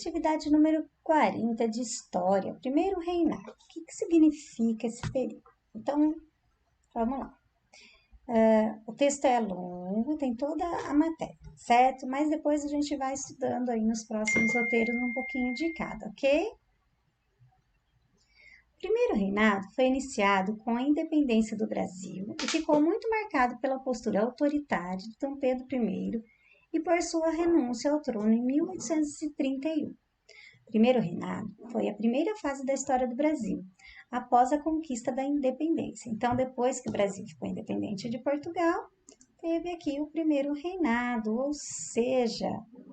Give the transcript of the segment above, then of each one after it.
Atividade número 40 de História, primeiro reinado. O que significa esse período? Então, vamos lá. O texto é longo, tem toda a matéria, certo? Mas depois a gente vai estudando aí nos próximos roteiros um pouquinho de cada, ok? O primeiro reinado foi iniciado com a independência do Brasil e ficou muito marcado pela postura autoritária de Dom Pedro I e por sua renúncia ao trono em 1831. O primeiro reinado foi a primeira fase da história do Brasil, após a conquista da independência. Então, depois que o Brasil ficou independente de Portugal, teve aqui o primeiro reinado, ou seja,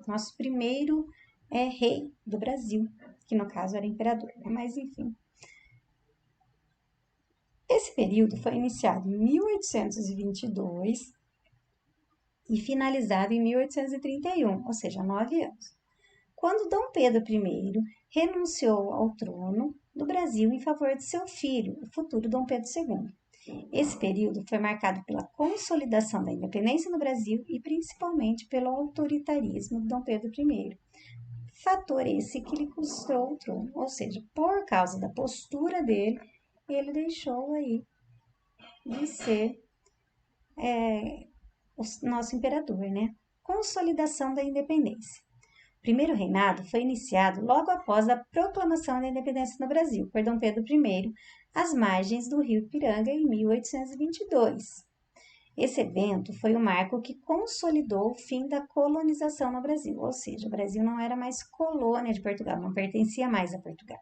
nosso primeiro rei do Brasil, que no caso era imperador, né? Mas enfim. Esse período foi iniciado em 1822 e finalizado em 1831, ou seja, 9 anos, quando Dom Pedro I renunciou ao trono do Brasil em favor de seu filho, o futuro Dom Pedro II. Esse período foi marcado pela consolidação da independência no Brasil e principalmente pelo autoritarismo de Dom Pedro I. Fator esse que lhe custou o trono, ou seja, por causa da postura dele, ele deixou aí de ser o nosso imperador, né? Consolidação da independência. O primeiro reinado foi iniciado logo após a proclamação da independência no Brasil por Dom Pedro I, às margens do rio Ipiranga, em 1822. Esse evento foi o marco que consolidou o fim da colonização no Brasil, ou seja, o Brasil não era mais colônia de Portugal, não pertencia mais a Portugal.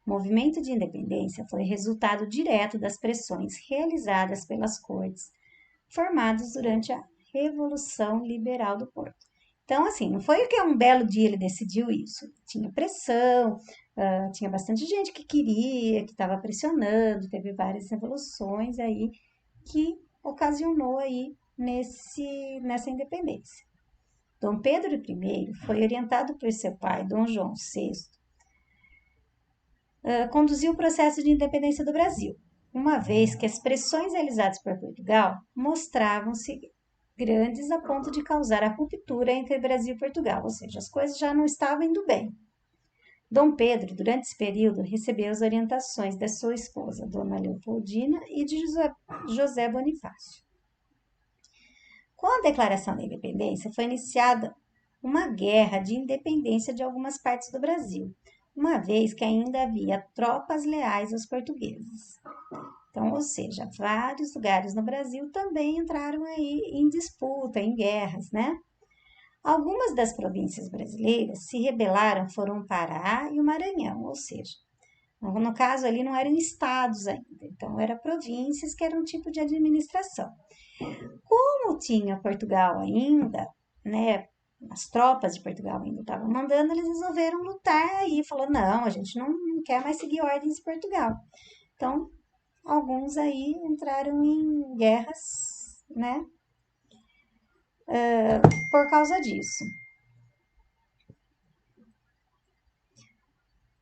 O movimento de independência foi resultado direto das pressões realizadas pelas cortes, formadas durante a Revolução Liberal do Porto. Então, assim, não foi que um belo dia ele decidiu isso. Tinha pressão, tinha bastante gente que queria, que estava pressionando, teve várias revoluções aí que ocasionou aí nessa independência. Dom Pedro I foi orientado por seu pai, Dom João VI, conduziu o processo de independência do Brasil, uma vez que as pressões realizadas por Portugal mostravam-se grandes a ponto de causar a ruptura entre Brasil e Portugal, ou seja, as coisas já não estavam indo bem. Dom Pedro, durante esse período, recebeu as orientações da sua esposa, Dona Leopoldina, e de José Bonifácio. Com a declaração da independência, foi iniciada uma guerra de independência de algumas partes do Brasil, uma vez que ainda havia tropas leais aos portugueses. Então, ou seja, vários lugares no Brasil também entraram aí em disputa, em guerras, né? Algumas das províncias brasileiras se rebelaram foram o Pará e o Maranhão, ou seja, no caso ali não eram estados ainda, então eram províncias que eram um tipo de administração. Como tinha Portugal ainda, né, as tropas de Portugal ainda estavam mandando, eles resolveram lutar aí, falou, não, a gente não quer mais seguir ordens de Portugal. Então, alguns aí entraram em guerras, né, por causa disso.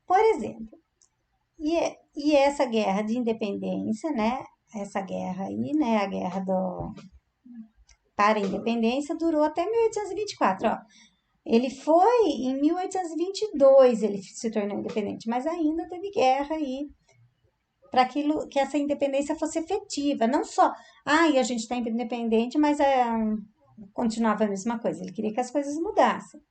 Por exemplo, e essa guerra de independência, né, essa guerra aí, né, a guerra para a independência durou até 1824, ó. Ele foi em 1822, ele se tornou independente, mas ainda teve guerra aí para aquilo que essa independência fosse efetiva, não só, a gente está independente, mas continuava a mesma coisa. Ele queria que as coisas mudassem.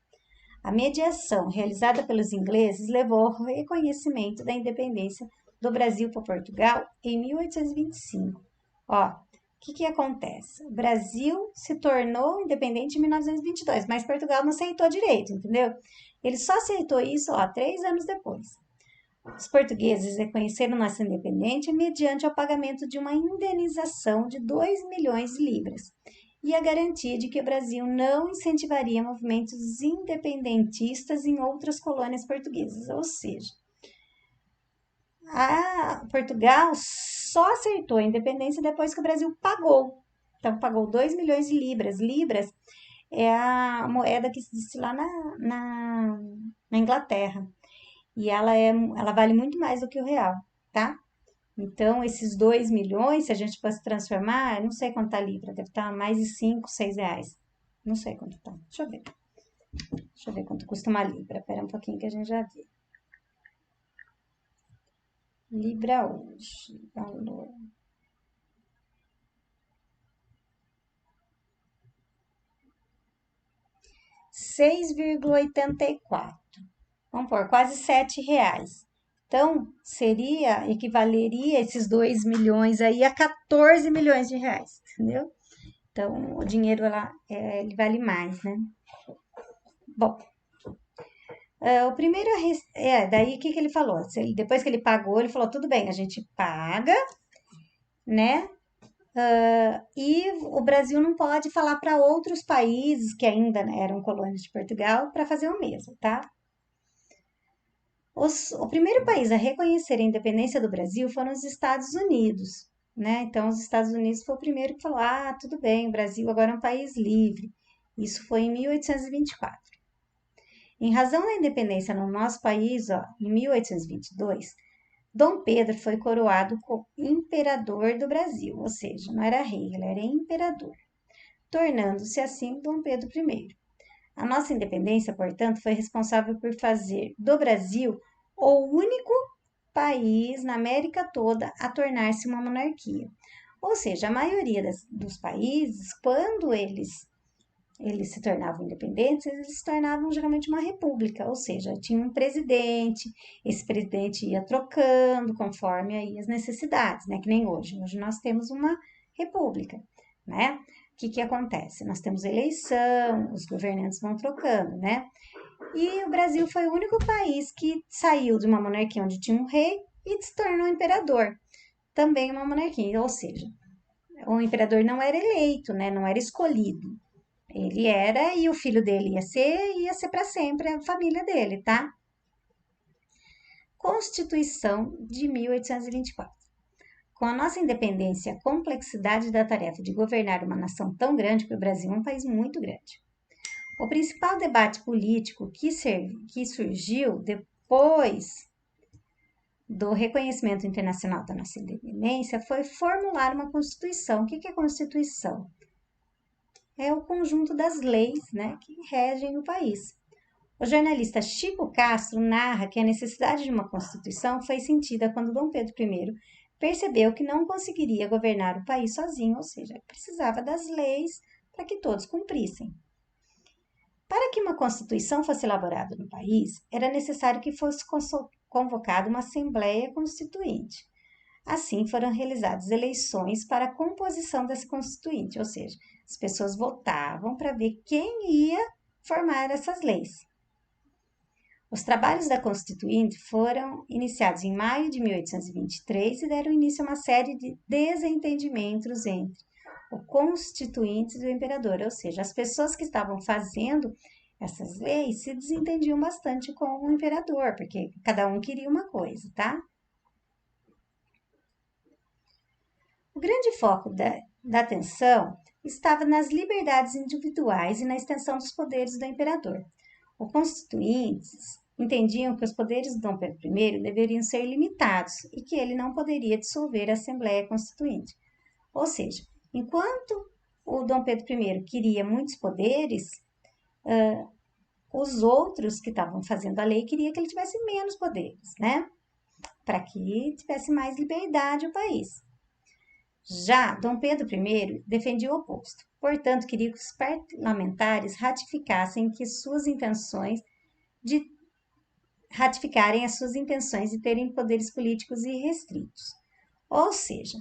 A mediação realizada pelos ingleses levou ao reconhecimento da independência do Brasil por Portugal em 1825. Ó, o que acontece? O Brasil se tornou independente em 1922, mas Portugal não aceitou direito, entendeu? Ele só aceitou isso, 3 anos depois. Os portugueses reconheceram nossa independência mediante o pagamento de uma indenização de 2 milhões de libras e a garantia de que o Brasil não incentivaria movimentos independentistas em outras colônias portuguesas, ou seja, Portugal só aceitou a independência depois que o Brasil pagou. Então, pagou 2 milhões de libras. Libras é a moeda que se diz lá na Inglaterra. E ela vale muito mais do que o real, tá? Então, esses 2 milhões, se a gente fosse transformar, eu não sei quanto tá a libra, deve estar mais de 5, 6 reais. Não sei quanto tá, deixa eu ver. Deixa eu ver quanto custa uma libra. Espera um pouquinho que a gente já vê. Libra hoje, valor. 6,84. Vamos pôr, quase R$ 7. Então, equivaleria esses 2 milhões aí a 14 milhões de reais, entendeu? Então, o dinheiro lá, ele vale mais, né? Bom, o primeiro, daí o que ele falou? Depois que ele pagou, ele falou, tudo bem, a gente paga, né? E o Brasil não pode falar para outros países que ainda eram colônias de Portugal para fazer o mesmo, tá? O primeiro país a reconhecer a independência do Brasil foram os Estados Unidos, né? Então, os Estados Unidos foi o primeiro que falou: ah, tudo bem, o Brasil agora é um país livre. Isso foi em 1824. Em razão da independência no nosso país, ó, em 1822, Dom Pedro foi coroado como imperador do Brasil, ou seja, não era rei, ele era imperador, tornando-se assim Dom Pedro I. A nossa independência, portanto, foi responsável por fazer do Brasil o único país na América toda a tornar-se uma monarquia. Ou seja, a maioria dos países, quando eles se tornavam independentes, eles se tornavam geralmente uma república, ou seja, tinha um presidente, esse presidente ia trocando conforme aí as necessidades, né? Que nem hoje. Hoje nós temos uma república, né? O que acontece? Nós temos eleição, os governantes vão trocando, né? E o Brasil foi o único país que saiu de uma monarquia onde tinha um rei e se tornou imperador. Também uma monarquia, ou seja, o imperador não era eleito, né? Não era escolhido. Ele era e o filho dele ia ser para sempre a família dele, tá? Constituição de 1824. Com a nossa independência e a complexidade da tarefa de governar uma nação tão grande, que o Brasil é um país muito grande. O principal debate político que surgiu depois do reconhecimento internacional da nossa independência foi formular uma Constituição. O que é Constituição? É o conjunto das leis, né, que regem o país. O jornalista Chico Castro narra que a necessidade de uma Constituição foi sentida quando Dom Pedro I percebeu que não conseguiria governar o país sozinho, ou seja, precisava das leis para que todos cumprissem. Para que uma Constituição fosse elaborada no país, era necessário que fosse convocada uma Assembleia Constituinte. Assim, foram realizadas eleições para a composição dessa Constituinte, ou seja, as pessoas votavam para ver quem ia formar essas leis. Os trabalhos da Constituinte foram iniciados em maio de 1823 e deram início a uma série de desentendimentos entre o Constituinte e o Imperador, ou seja, as pessoas que estavam fazendo essas leis se desentendiam bastante com o Imperador, porque cada um queria uma coisa, tá? O grande foco da atenção estava nas liberdades individuais e na extensão dos poderes do Imperador. Os constituintes entendiam que os poderes de Dom Pedro I deveriam ser limitados e que ele não poderia dissolver a Assembleia Constituinte. Ou seja, enquanto o Dom Pedro I queria muitos poderes, os outros que estavam fazendo a lei queriam que ele tivesse menos poderes, né? Para que tivesse mais liberdade o país. Já Dom Pedro I defendia o oposto, portanto, queria que os parlamentares ratificassem ratificarem as suas intenções de terem poderes políticos irrestritos. Ou seja,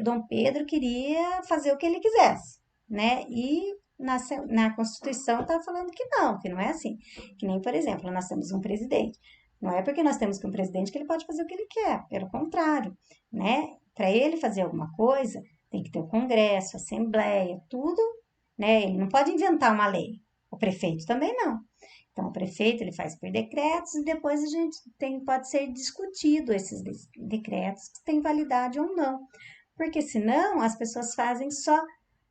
Dom Pedro queria fazer o que ele quisesse, né? E na Constituição está falando que não é assim. Que nem, por exemplo, nós temos um presidente. Não é porque nós temos um presidente que ele pode fazer o que ele quer, pelo contrário, né? Para ele fazer alguma coisa, tem que ter o Congresso, a Assembleia, tudo, né? Ele não pode inventar uma lei. O prefeito também não. Então, o prefeito ele faz por decretos e depois pode ser discutido esses decretos se tem validade ou não. Porque senão as pessoas fazem só,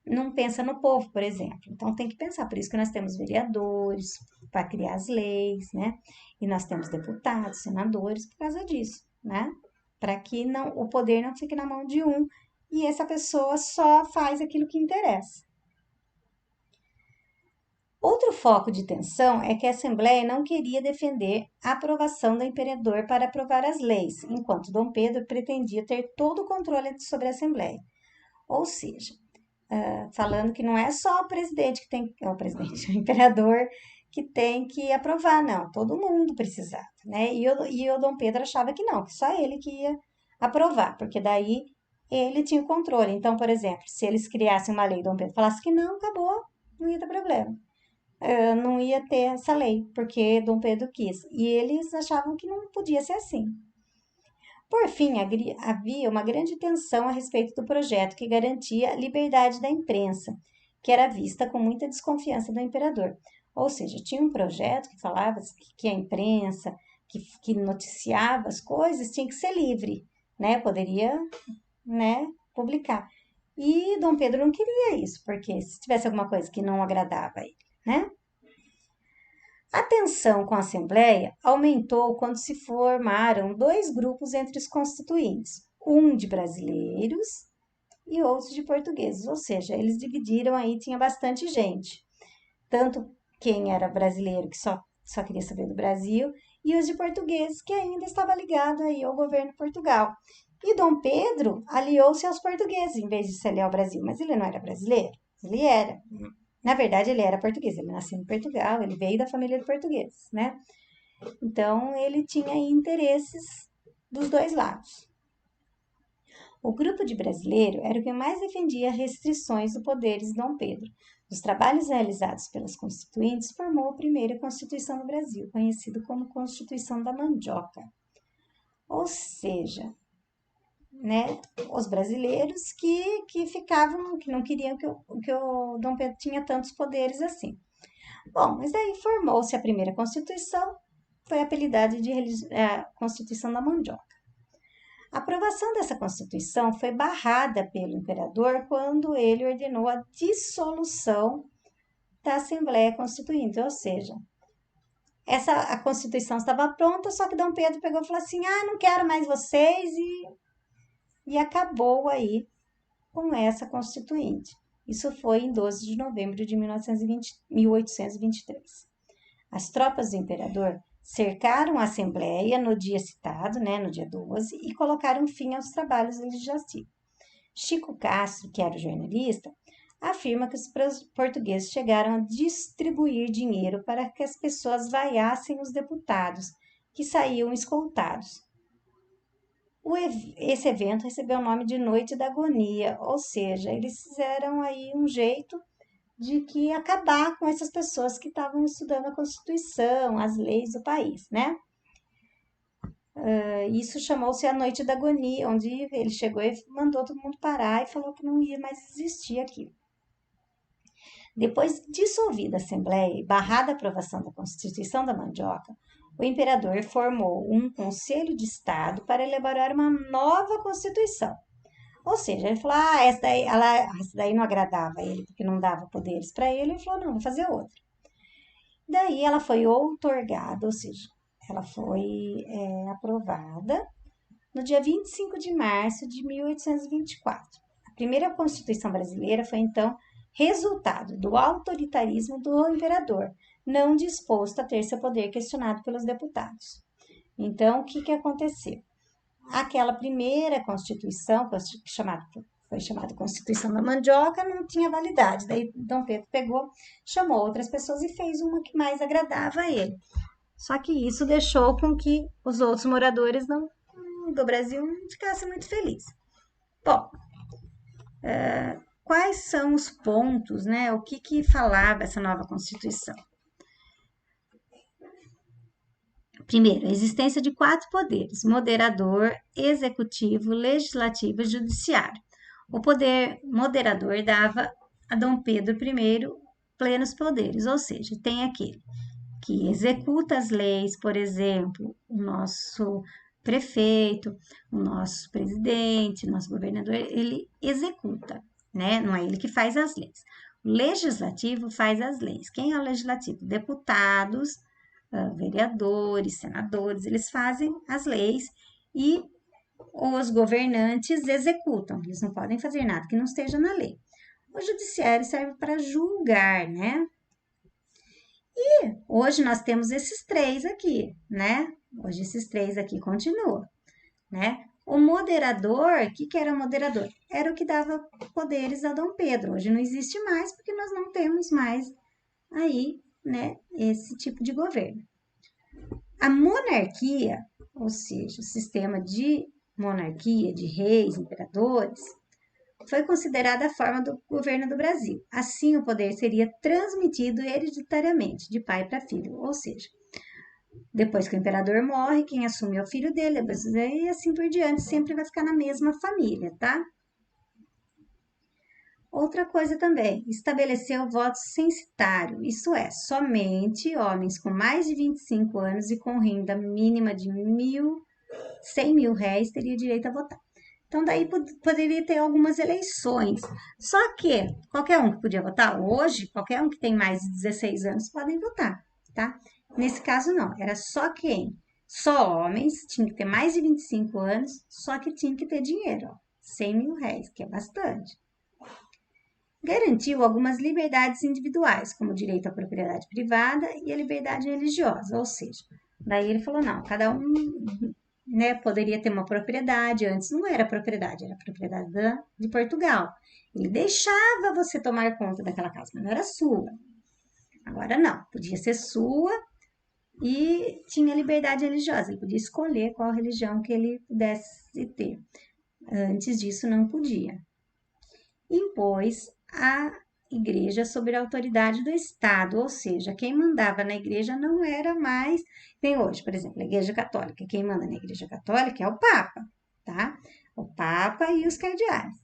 não pensa no povo, por exemplo. Então tem que pensar, por isso que nós temos vereadores para criar as leis, né? E nós temos deputados, senadores por causa disso, né? Para que o poder não fique na mão de um e essa pessoa só faz aquilo que interessa. Outro foco de tensão é que a Assembleia não queria defender a aprovação do imperador para aprovar as leis, enquanto Dom Pedro pretendia ter todo o controle sobre a Assembleia. Ou seja, falando que não é só o presidente que tem, o imperador que tem que aprovar, não, todo mundo precisava, né? E o Dom Pedro achava que não, que só ele que ia aprovar, porque daí ele tinha o controle. Então, por exemplo, se eles criassem uma lei, Dom Pedro falasse que não, acabou, não ia ter problema. Não ia ter essa lei, porque Dom Pedro quis. E eles achavam que não podia ser assim. Por fim, havia uma grande tensão a respeito do projeto que garantia a liberdade da imprensa, que era vista com muita desconfiança do imperador. Ou seja, tinha um projeto que falava que a imprensa, que noticiava as coisas, tinha que ser livre, né? Poderia, né, publicar. E Dom Pedro não queria isso, porque se tivesse alguma coisa que não agradava a ele, né? A tensão com a Assembleia aumentou quando se formaram dois grupos entre os constituintes, um de brasileiros e outro de portugueses, ou seja, eles dividiram aí, tinha bastante gente, tanto quem era brasileiro que só queria saber do Brasil e os de portugueses que ainda estava ligado aí ao governo de Portugal. E Dom Pedro aliou-se aos portugueses em vez de se aliar ao Brasil, mas ele não era brasileiro, ele era. Na verdade, ele era português, ele nasceu em Portugal, ele veio da família de portugueses, né? Então, ele tinha interesses dos dois lados. O grupo de brasileiro era o que mais defendia restrições dos poderes de Dom Pedro. Os trabalhos realizados pelas constituintes formou a primeira Constituição do Brasil, conhecida como Constituição da Mandioca. Ou seja, né, os brasileiros que ficavam, que não queriam que o Dom Pedro tinha tantos poderes assim. Bom, mas daí formou-se a primeira Constituição, foi apelidada de Constituição da Mandioca. A aprovação dessa Constituição foi barrada pelo imperador quando ele ordenou a dissolução da Assembleia Constituinte, ou seja, a Constituição estava pronta, só que Dom Pedro pegou e falou assim, não quero mais vocês e acabou aí com essa Constituinte. Isso foi em 12 de novembro de 1823. As tropas do imperador cercaram a Assembleia no dia citado, né, no dia 12, e colocaram fim aos trabalhos legislativos. Chico Castro, que era o jornalista, afirma que os portugueses chegaram a distribuir dinheiro para que as pessoas vaiassem os deputados, que saíam escoltados. Esse evento recebeu o nome de Noite da Agonia, ou seja, eles fizeram aí um jeito de que acabar com essas pessoas que estavam estudando a Constituição, as leis do país, né? Isso chamou-se a Noite da Agonia, onde ele chegou e mandou todo mundo parar e falou que não ia mais existir aquilo. Depois dissolvida a Assembleia e barrada a aprovação da Constituição da Mandioca, o imperador formou um Conselho de Estado para elaborar uma nova Constituição. Ou seja, ele falou, essa daí não agradava a ele, porque não dava poderes para ele, ele falou, não, vou fazer outra. Daí ela foi outorgada, ou seja, ela foi aprovada no dia 25 de março de 1824. A primeira Constituição brasileira foi, então, resultado do autoritarismo do imperador, não disposto a ter seu poder questionado pelos deputados. Então, o que aconteceu? Aquela primeira Constituição, foi chamada Constituição da Mandioca, não tinha validade. Daí Dom Pedro pegou, chamou outras pessoas e fez uma que mais agradava a ele. Só que isso deixou com que os outros moradores do Brasil não ficassem muito felizes. Bom, quais são os pontos, né? O que falava essa nova Constituição? Primeiro, a existência de 4 poderes: moderador, executivo, legislativo e judiciário. O poder moderador dava a Dom Pedro I plenos poderes, ou seja, tem aquele que executa as leis, por exemplo, o nosso prefeito, o nosso presidente, o nosso governador, ele executa, né? Não é ele que faz as leis. O legislativo faz as leis. Quem é o legislativo? Deputados, vereadores, senadores, eles fazem as leis e os governantes executam, eles não podem fazer nada que não esteja na lei. O judiciário serve para julgar, né? Hoje nós temos esses três aqui, né? Hoje esses três aqui continuam, né? O moderador, o que era o moderador? Era o que dava poderes a Dom Pedro. Hoje não existe mais porque nós não temos mais aí, né, esse tipo de governo. A monarquia, ou seja, o sistema de monarquia, de reis, imperadores, foi considerada a forma do governo do Brasil. Assim, o poder seria transmitido hereditariamente, de pai para filho, ou seja, depois que o imperador morre, quem assume é o filho dele, e assim por diante, sempre vai ficar na mesma família, tá? Outra coisa também, estabeleceu o voto censitário, isso é, somente homens com mais de 25 anos e com renda mínima de 100 mil réis teriam direito a votar. Então, daí poderia ter algumas eleições. Só que qualquer um que podia votar, hoje, qualquer um que tem mais de 16 anos podem votar, tá? Nesse caso, não, era só quem? Só homens, tinha que ter mais de 25 anos, só que tinha que ter dinheiro, ó, 100 mil réis, que é bastante. Garantiu algumas liberdades individuais, como o direito à propriedade privada e a liberdade religiosa, ou seja, daí ele falou, não, cada um, né, poderia ter uma propriedade, antes não era propriedade, era propriedade de Portugal. Ele deixava você tomar conta daquela casa, mas não era sua. Agora não, podia ser sua e tinha liberdade religiosa, ele podia escolher qual religião que ele pudesse ter. Antes disso não podia. Impôs a igreja sob a autoridade do Estado, ou seja, quem mandava na igreja não era mais. Tem hoje, por exemplo, a Igreja Católica. Quem manda na Igreja Católica é o Papa, tá? O Papa e os cardeais.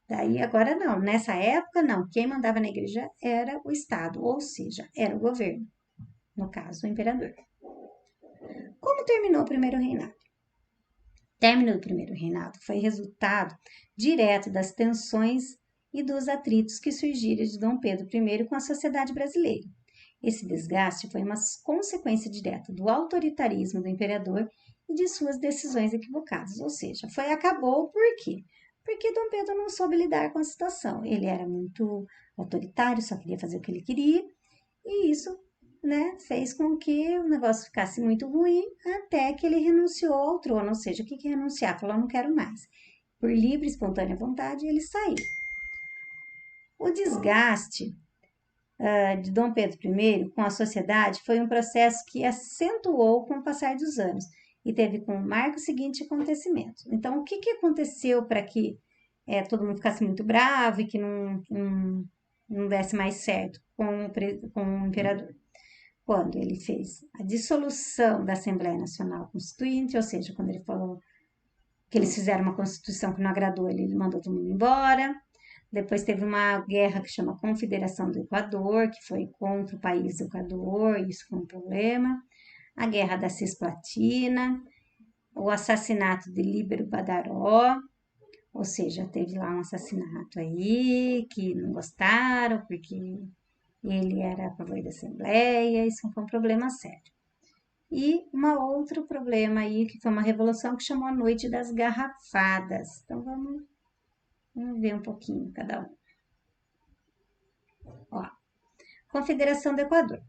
Daí agora não, nessa época não. Quem mandava na igreja era o Estado, ou seja, era o governo, no caso, o imperador. Como terminou o primeiro reinado? Término do primeiro reinado foi resultado direto das tensões e dos atritos que surgiram de Dom Pedro I com a sociedade brasileira. Esse desgaste foi uma consequência direta do autoritarismo do imperador e de suas decisões equivocadas, ou seja, acabou por quê? Porque Dom Pedro não soube lidar com a situação. Ele era muito autoritário, só queria fazer o que ele queria, e isso, né, fez com que o negócio ficasse muito ruim até que ele renunciou ao trono. Ou seja, o que é renunciar? Falou, não quero mais. Por livre e espontânea vontade, ele saiu. O desgaste de Dom Pedro I com a sociedade foi um processo que acentuou com o passar dos anos e teve como marco o seguinte acontecimento. Então, o que aconteceu para que todo mundo ficasse muito bravo e que não desse mais certo com o imperador? Quando ele fez a dissolução da Assembleia Nacional Constituinte, ou seja, quando ele falou que eles fizeram uma constituição que não agradou ele mandou todo mundo embora. Depois teve uma guerra que chama Confederação do Equador, que foi contra o país do Equador, isso foi um problema. A Guerra da Cisplatina, o assassinato de Líbero Badaró, ou seja, teve lá um assassinato aí que não gostaram, porque ele era a favor da Assembleia, isso foi um problema sério. E um outro problema aí, que foi uma revolução que chamou a Noite das Garrafadas. Então, vamos ver um pouquinho cada um. Ó, Confederação do Equador.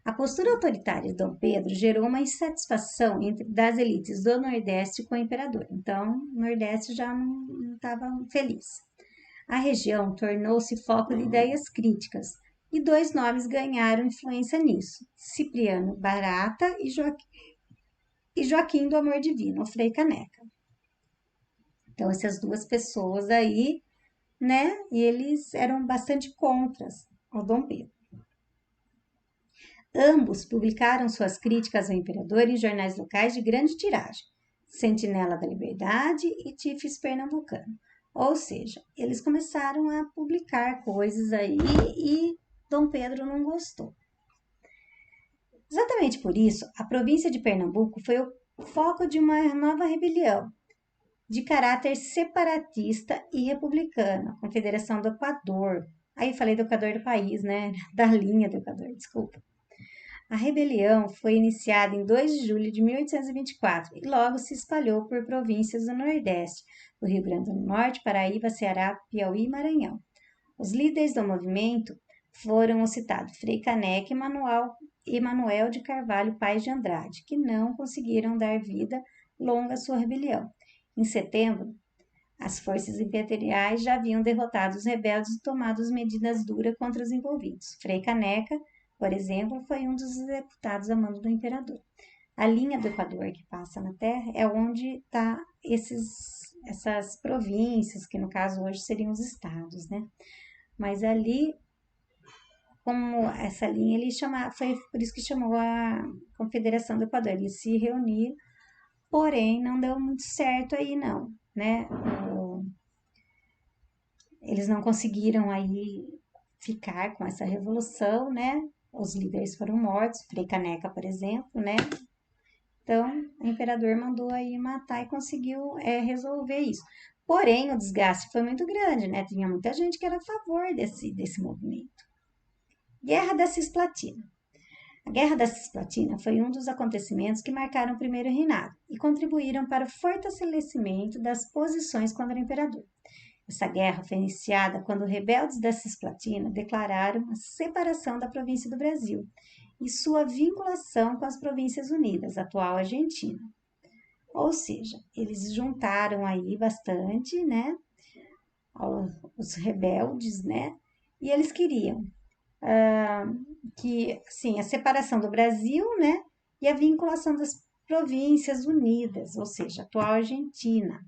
A postura autoritária de Dom Pedro gerou uma insatisfação das elites do Nordeste com o imperador. Então, o Nordeste já não estava feliz. A região tornou-se foco de ideias críticas, e dois nomes ganharam influência nisso: Cipriano Barata e Joaquim do Amor Divino, o Frei Caneca. Então, essas duas pessoas aí, né, e eles eram bastante contras ao Dom Pedro. Ambos publicaram suas críticas ao imperador em jornais locais de grande tiragem, Sentinela da Liberdade e Tifes Pernambucano. Ou seja, eles começaram a publicar coisas aí e Dom Pedro não gostou. Exatamente por isso, a província de Pernambuco foi o foco de uma nova rebelião, de caráter separatista e republicano, a Confederação do Equador. Aí falei do Equador do país, né? Da linha do Equador, desculpa. A rebelião foi iniciada em 2 de julho de 1824 e logo se espalhou por províncias do Nordeste, do Rio Grande do Norte, Paraíba, Ceará, Piauí e Maranhão. Os líderes do movimento foram os citados Frei Caneca e Manuel de Carvalho Paes de Andrade, que não conseguiram dar vida longa à sua rebelião. Em setembro, as forças imperiais já haviam derrotado os rebeldes e tomado medidas duras contra os envolvidos. Frei Caneca, por exemplo, foi um dos executados a mando do imperador. A linha do Equador que passa na Terra é onde está essas províncias, que no caso hoje seriam os estados, né? Mas ali, como essa linha, foi por isso que chamou a Confederação do Equador. Eles se reuniram, porém não deu muito certo aí não, né? Eles não conseguiram aí ficar com essa revolução, né? Os líderes foram mortos, Frei Caneca, por exemplo, né? Então, o imperador mandou aí matar e conseguiu resolver isso. Porém, o desgaste foi muito grande, né? Tinha muita gente que era a favor desse movimento. Guerra da Cisplatina. A Guerra da Cisplatina foi um dos acontecimentos que marcaram o primeiro reinado e contribuíram para o fortalecimento das posições contra o imperador. Essa guerra foi iniciada quando rebeldes da Cisplatina declararam a separação da província do Brasil e sua vinculação com as Províncias Unidas, atual Argentina. Ou seja, eles juntaram aí bastante, né, os rebeldes, né, e eles queriam que, assim, a separação do Brasil, né, e a vinculação das Províncias Unidas, ou seja, atual Argentina.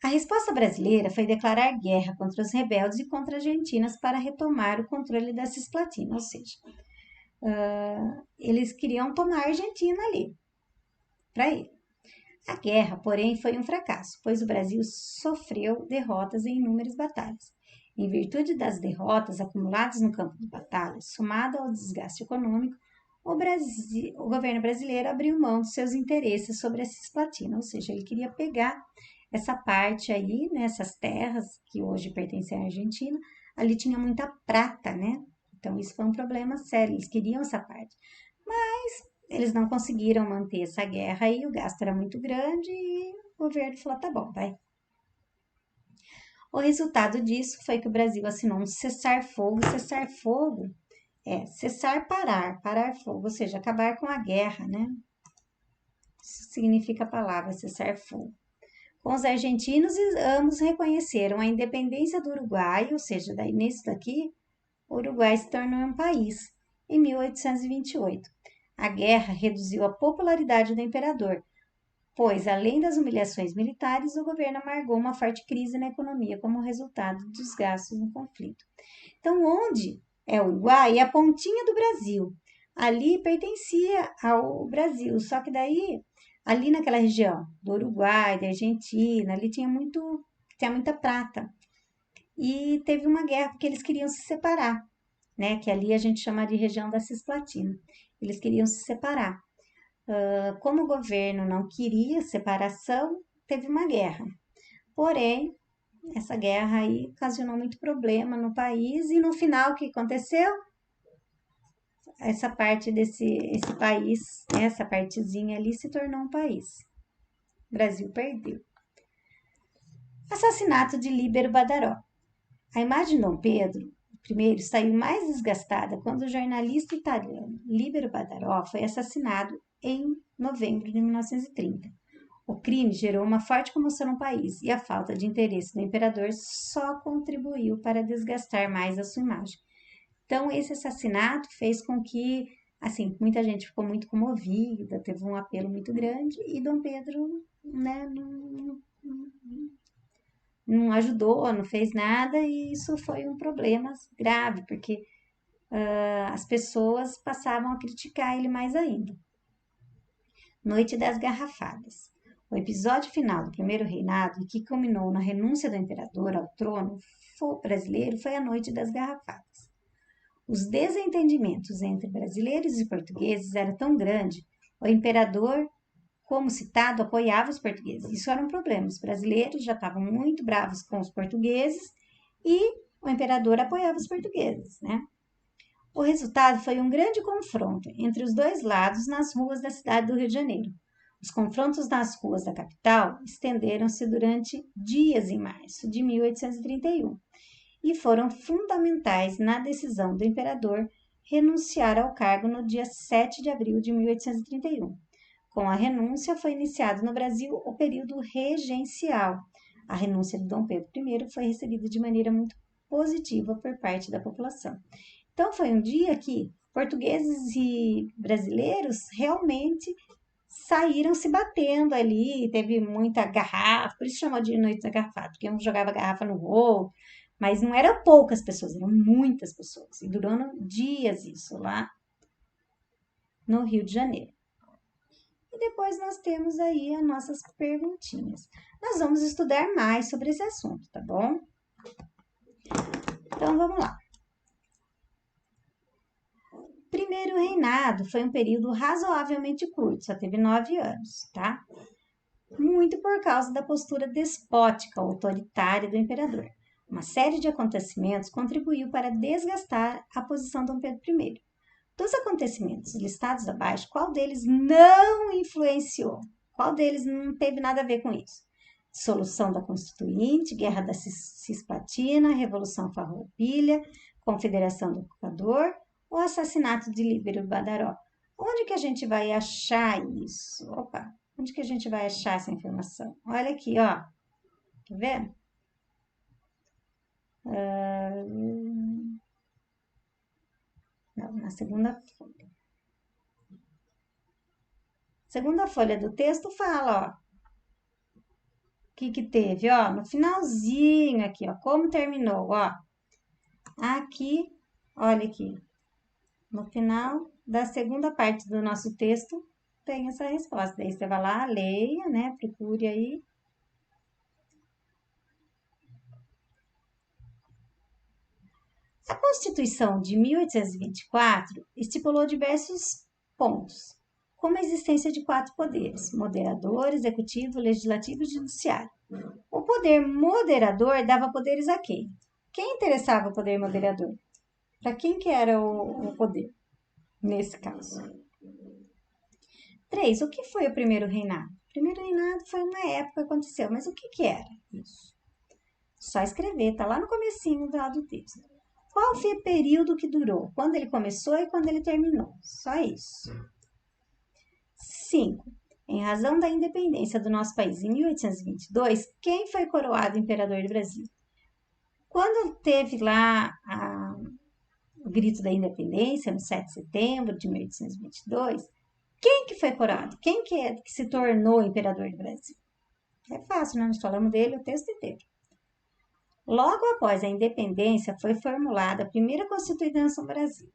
A resposta brasileira foi declarar guerra contra os rebeldes e contra argentinas para retomar o controle da Cisplatina, ou seja, eles queriam tomar a Argentina ali, para ele. A guerra, porém, foi um fracasso, pois o Brasil sofreu derrotas em inúmeras batalhas. Em virtude das derrotas acumuladas no campo de batalha, somado ao desgaste econômico, o governo brasileiro abriu mão dos seus interesses sobre a Cisplatina, ou seja, ele queria pegar essa parte aí, né, essas terras que hoje pertencem à Argentina, ali tinha muita prata, né? Então isso foi um problema sério, eles queriam essa parte. Mas eles não conseguiram manter essa guerra aí, o gasto era muito grande e o governo falou, tá bom, vai. O resultado disso foi que o Brasil assinou um cessar-fogo. Cessar-fogo é cessar, parar fogo, ou seja, acabar com a guerra, né? Isso significa a palavra cessar-fogo. Com os argentinos, ambos reconheceram a independência do Uruguai, ou seja, daí nisso daqui, o Uruguai se tornou um país, em 1828. A guerra reduziu a popularidade do imperador, pois, além das humilhações militares, o governo amargou uma forte crise na economia como resultado dos gastos no conflito. Então, onde é o Uruguai? É a pontinha do Brasil. Ali pertencia ao Brasil, só que daí, ali naquela região do Uruguai, da Argentina, ali tinha muita prata. E teve uma guerra porque eles queriam se separar, né? Que ali a gente chama de região da Cisplatina. Eles queriam se separar. Como o governo não queria separação, teve uma guerra. Porém, essa guerra aí ocasionou muito problema no país e no final o que aconteceu? Essa parte esse país, essa partezinha ali se tornou um país. O Brasil perdeu. Assassinato de Líbero Badaró. A imagem de Dom Pedro I saiu mais desgastada quando o jornalista italiano Líbero Badaró foi assassinado em novembro de 1930. O crime gerou uma forte comoção no país e a falta de interesse do imperador só contribuiu para desgastar mais a sua imagem. Então, esse assassinato fez com que, assim, muita gente ficou muito comovida, teve um apelo muito grande e Dom Pedro, né, não ajudou, não fez nada e isso foi um problema grave, porque as pessoas passavam a criticar ele mais ainda. Noite das Garrafadas. O episódio final do primeiro reinado, que culminou na renúncia do imperador ao trono brasileiro, foi a Noite das Garrafadas. Os desentendimentos entre brasileiros e portugueses eram tão grandes, o imperador, como citado, apoiava os portugueses. Isso era um problema. Os brasileiros já estavam muito bravos com os portugueses e o imperador apoiava os portugueses, né? O resultado foi um grande confronto entre os dois lados nas ruas da cidade do Rio de Janeiro. Os confrontos nas ruas da capital estenderam-se durante dias em março de 1831 e foram fundamentais na decisão do imperador renunciar ao cargo no dia 7 de abril de 1831. Com a renúncia, foi iniciado no Brasil o período regencial. A renúncia de Dom Pedro I foi recebida de maneira muito positiva por parte da população. Então, foi um dia que portugueses e brasileiros realmente saíram se batendo ali, teve muita garrafa, por isso chamou de noite da garrafa, porque um jogava garrafa no outro, mas não eram poucas pessoas, eram muitas pessoas, e durou dias isso lá no Rio de Janeiro. E depois nós temos aí as nossas perguntinhas. Nós vamos estudar mais sobre esse assunto, tá bom? Então, vamos lá. Primeiro reinado foi um período razoavelmente curto, só teve 9 anos, tá? Muito por causa da postura despótica, autoritária do imperador. Uma série de acontecimentos contribuiu para desgastar a posição de Dom Pedro I. Dos acontecimentos listados abaixo, qual deles não influenciou? Qual deles não teve nada a ver com isso? Dissolução da Constituinte, Guerra da Cisplatina, Revolução Farroupilha, Confederação do Ocupador, o assassinato de Líbero Badaró. Onde que a gente vai achar isso? Opa, onde que a gente vai achar essa informação? Olha aqui, ó. Tá vendo? Não, na segunda folha. Segunda folha do texto fala, ó. O que teve, ó? No finalzinho aqui, ó. Como terminou, ó. Aqui, olha aqui. No final da segunda parte do nosso texto, tem essa resposta. Daí você vai lá, leia, né? Procure aí. A Constituição de 1824 estipulou diversos pontos, como a existência de 4 poderes: moderador, executivo, legislativo e judiciário. O poder moderador dava poderes a quem? Quem interessava o poder moderador? Para quem que era o poder, nesse caso? 3. O que foi o primeiro reinado? O primeiro reinado foi uma época que aconteceu, mas o que era isso? Só escrever, tá lá no comecinho do texto. Qual foi o período que durou? Quando ele começou e quando ele terminou? Só isso. 5. Em razão da independência do nosso país em 1822, quem foi coroado imperador do Brasil? Quando teve lá o grito da independência, no 7 de setembro de 1822, quem que foi coroado? Quem que se tornou imperador do Brasil? É fácil, né? Nós falamos dele o texto inteiro. Logo após a independência, foi formulada a primeira Constituição do Brasil.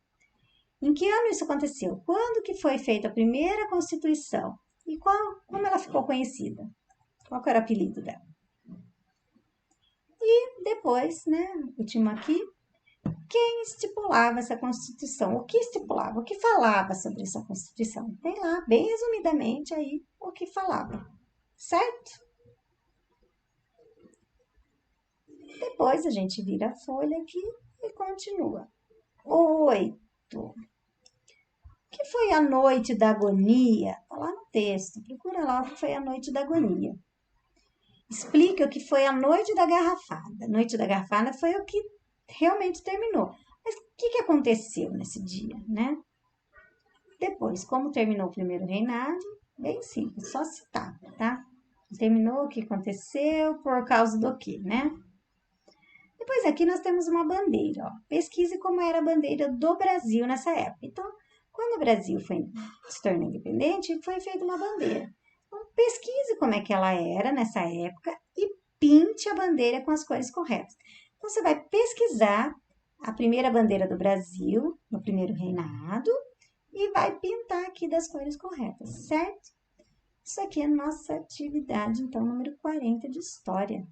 Em que ano isso aconteceu? Quando que foi feita a primeira Constituição? E como ela ficou conhecida? Qual era o apelido dela? E depois, né, último aqui, quem estipulava essa Constituição? O que estipulava? O que falava sobre essa Constituição? Tem lá, bem resumidamente, aí, o que falava. Certo? Depois a gente vira a folha aqui e continua. 8. O que foi a noite da agonia? Está lá no texto. Procura lá o que foi a noite da agonia. Explica o que foi a noite da garrafada. A noite da garrafada foi o que realmente terminou. Mas o que aconteceu nesse dia, né? Depois, como terminou o primeiro reinado, bem simples, só citar, tá? Terminou o que aconteceu, por causa do quê, né? Depois aqui nós temos uma bandeira, ó. Pesquise como era a bandeira do Brasil nessa época. Então, quando o Brasil se tornou independente, foi feita uma bandeira. Então, pesquise como é que ela era nessa época e pinte a bandeira com as cores corretas. Então, você vai pesquisar a primeira bandeira do Brasil, no primeiro reinado, e vai pintar aqui das cores corretas, certo? Isso aqui é a nossa atividade, então, número 40 de História.